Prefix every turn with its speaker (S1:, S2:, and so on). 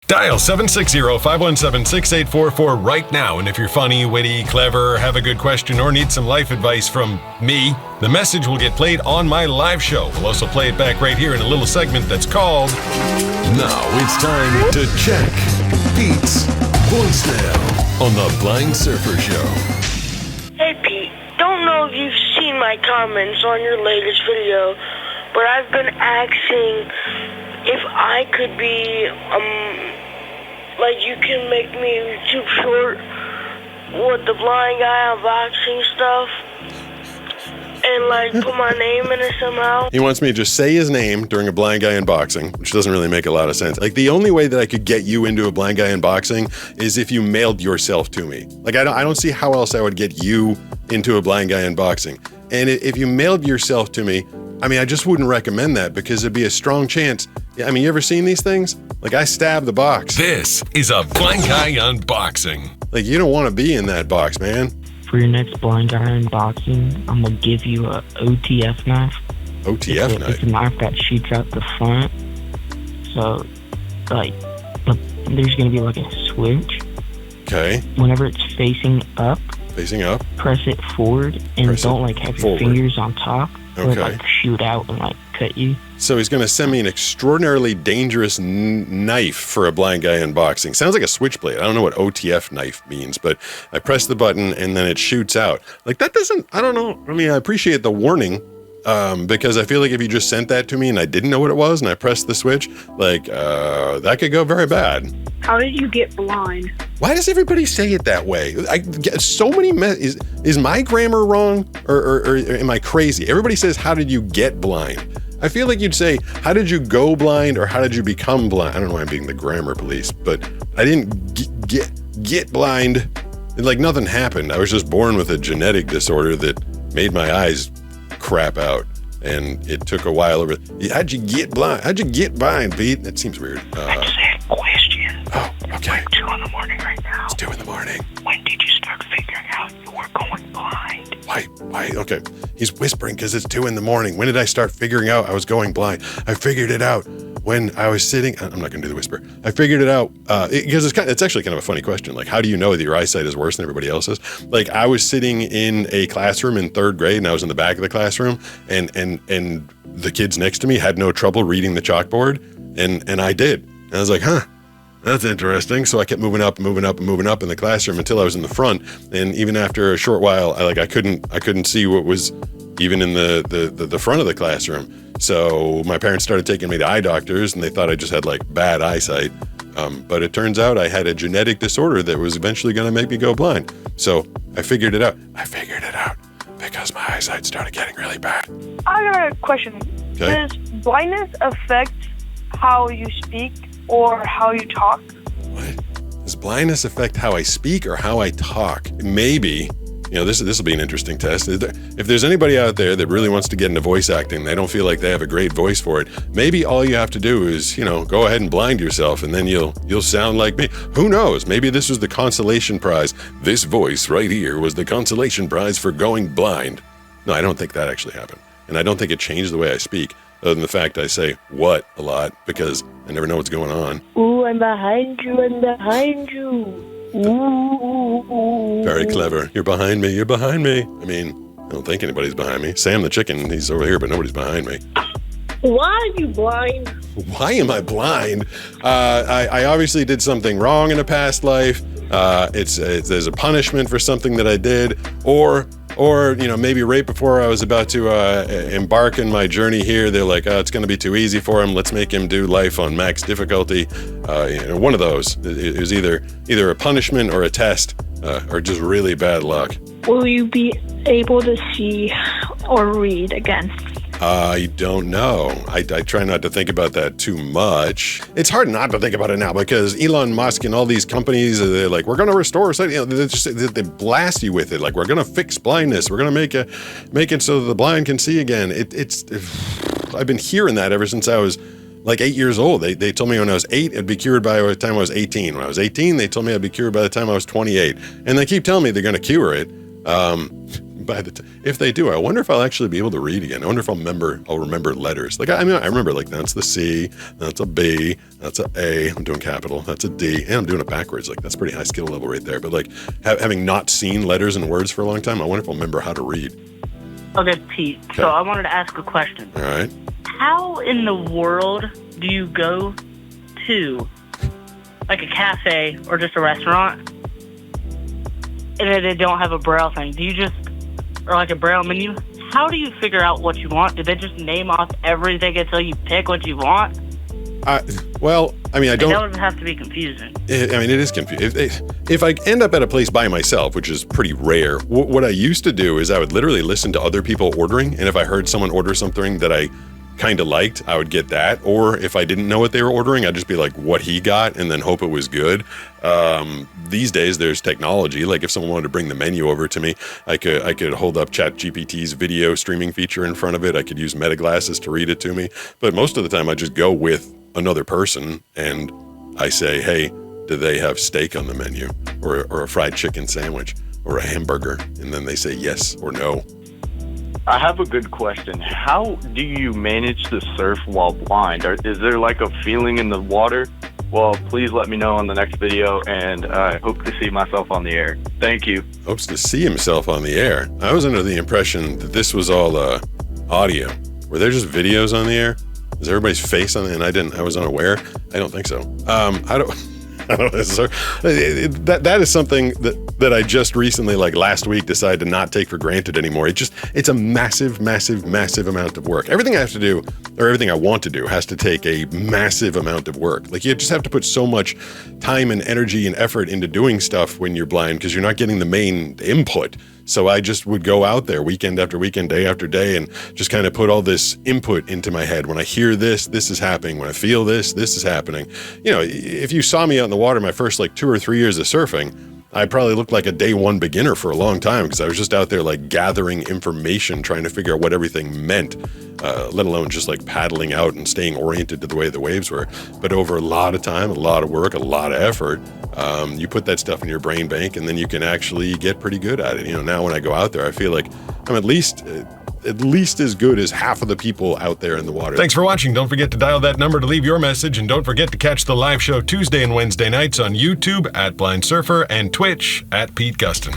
S1: Dial 760-517-6844 right now, and if you're funny, witty, clever, have a good question, or need some life advice from me, the message will get played on my live show. We'll also play it back right here in a little segment that's called... Now it's time to check Pete's voicemail on the Blind Surfer Show.
S2: Hey Pete, don't know if you've seen my comments on your latest video, but I've been asking if I could be, like you can make me YouTube short with the blind guy unboxing stuff and like put my name in it somehow.
S3: He wants me to just say his name during a blind guy unboxing, which doesn't really make a lot of sense. Like the only way that I could get you into a blind guy unboxing is if you mailed yourself to me. Like I don't see how else I would get you into a blind guy unboxing. And if you mailed yourself to me, I mean, I just wouldn't recommend that because it'd be a strong chance. I mean, you ever seen these things? Like I stabbed the box.
S1: This is a blind guy unboxing.
S3: Like you don't want to be in that box, man.
S4: For your next blind guy unboxing, I'm gonna give you a OTF knife.
S3: OTF knife?
S4: It's a knife that shoots out the front. So, like, there's gonna be like a switch.
S3: Okay.
S4: Whenever it's facing up,
S3: press
S4: it forward and don't like have your fingers on top. Or
S3: Okay.
S4: like shoot out and like cut you.
S3: So he's going to send me an extraordinarily dangerous knife for a blind guy unboxing. Sounds like a switchblade. I don't know what OTF knife means, but I press the button and then it shoots out. Like that doesn't, I don't know. I mean, I appreciate the warning because I feel like if you just sent that to me and I didn't know what it was and I pressed the switch, like that could go very bad.
S5: How did you get blind?
S3: Why does everybody say it that way? I get so many is my grammar wrong or am I crazy? Everybody says, how did you get blind? I feel like you'd say, how did you go blind or how did you become blind? I don't know why I'm being the grammar police, but I didn't get blind. Like nothing happened. I was just born with a genetic disorder that made my eyes crap out. And it took a while. How'd you get blind? How'd you get blind, Pete? That seems weird.
S4: I just had a question.
S3: Oh, okay.
S4: It's 2 in the morning right now.
S3: It's 2 in the morning.
S4: When did you start figuring out you were going blind?
S3: Why? Okay. He's whispering because it's 2 in the morning. When did I start figuring out I was going blind? I figured it out when I was sitting. I'm not going to do the whisper. I figured it out because it's actually kind of a funny question. Like, how do you know that your eyesight is worse than everybody else's? Like, I was sitting in a classroom in 3rd grade and I was in the back of the classroom and the kids next to me had no trouble reading the chalkboard and I did. And I was like, huh. That's interesting. So I kept moving up in the classroom until I was in the front. And even after a short while, I couldn't see what was even in the front of the classroom. So my parents started taking me to eye doctors and they thought I just had like bad eyesight. But it turns out I had a genetic disorder that was eventually going to make me go blind. So I figured it out. Because my eyesight started getting really bad.
S5: I got a question.
S3: Okay.
S5: Does blindness affect how you speak or how you talk?
S3: What? Does blindness affect how I speak or how I talk? Maybe. You know, this will be an interesting test. If there's anybody out there that really wants to get into voice acting, they don't feel like they have a great voice for it, maybe all you have to do is, go ahead and blind yourself and then you'll sound like me. Who knows? Maybe this was the consolation prize. This voice right here was the consolation prize for going blind. No, I don't think that actually happened. And I don't think it changed the way I speak, other than the fact I say what a lot because I never know what's going on.
S2: Ooh, I'm behind you. Ooh.
S3: Very clever. You're behind me. I mean, I don't think anybody's behind me. Sam the chicken, he's over here, but nobody's behind me.
S2: Why are you blind?
S3: Why am I blind? I obviously did something wrong in a past life. There's a punishment for something that I did, or maybe right before I was about to embark in my journey here, they're like, oh, it's going to be too easy for him. Let's make him do life on max difficulty. One of those. It was either a punishment or a test, or just really bad luck.
S5: Will you be able to see or read again?
S3: I don't know. I try not to think about that too much. It's hard not to think about it now because Elon Musk and all these companies, they're like, we're going to restore sight. They blast you with it. Like, we're going to fix blindness. We're going to make it so that the blind can see again. I've been hearing that ever since I was like 8 years old. They told me when I was 8, it'd be cured by the time I was 18. When I was 18, they told me I'd be cured by the time I was 28. And they keep telling me they're going to cure it. if they do, I wonder if I'll actually be able to read again. I wonder if I'll remember letters. Like I remember like that's the C, that's a B, that's a A. I'm doing capital. That's a D, and I'm doing it backwards. Like that's pretty high skill level right there. But like having not seen letters and words for a long time, I wonder if I'll remember how to read.
S4: Okay, Pete.
S3: Okay.
S4: So I wanted to ask a question.
S3: All right.
S4: How in the world do you go to like a cafe or just a restaurant and then they don't have a braille thing? Do you just, or like a braille menu? How do you figure out what you want? Do they just name off everything until you pick what you want?
S3: Well, I mean, I don't.
S4: That would have to be confusing.
S3: It is confusing. If I end up at a place by myself, which is pretty rare, what I used to do is I would literally listen to other people ordering, and if I heard someone order something that I kind of liked, I would get that. Or if I didn't know what they were ordering, I'd just be like, what he got, and then hope it was good. These days, there's technology. Like if someone wanted to bring the menu over to me, I could hold up ChatGPT's video streaming feature in front of it. I could use Meta glasses to read it to me. But most of the time, I just go with another person and I say, hey, do they have steak on the menu, or a fried chicken sandwich, or a hamburger? And then they say yes or no.
S6: I have a good question. How do you manage to surf while blind? Is there like a feeling in the water? Well, please let me know on the next video, and I hope to see myself on the air. Thank you.
S3: Hopes to see himself on the air. I was under the impression that this was all audio. Were there just videos on the air? Is everybody's face on it? And I was unaware? I don't think so. I don't know. That is something that I just recently, like last week, decided to not take for granted anymore. It's a massive, massive, massive amount of work. Everything I have to do, or everything I want to do, has to take a massive amount of work. Like you just have to put so much time and energy and effort into doing stuff when you're blind because you're not getting the main input. So I just would go out there weekend after weekend, day after day, and just kind of put all this input into my head. When I hear this, this is happening. When I feel this, this is happening. You know, if you saw me out in the water my first like 2 or 3 years of surfing, I probably looked like a day one beginner for a long time because I was just out there like gathering information, trying to figure out what everything meant, let alone just like paddling out and staying oriented to the way the waves were. But over a lot of time, a lot of work, a lot of effort, you put that stuff in your brain bank and then you can actually get pretty good at it. You know, now when I go out there, I feel like I'm at least as good as half of the people out there in the water.
S1: Thanks for watching. Don't forget to dial that number to leave your message, and don't forget to catch the live show Tuesday and Wednesday nights on YouTube at Blind Surfer and Twitch at Pete Gustin.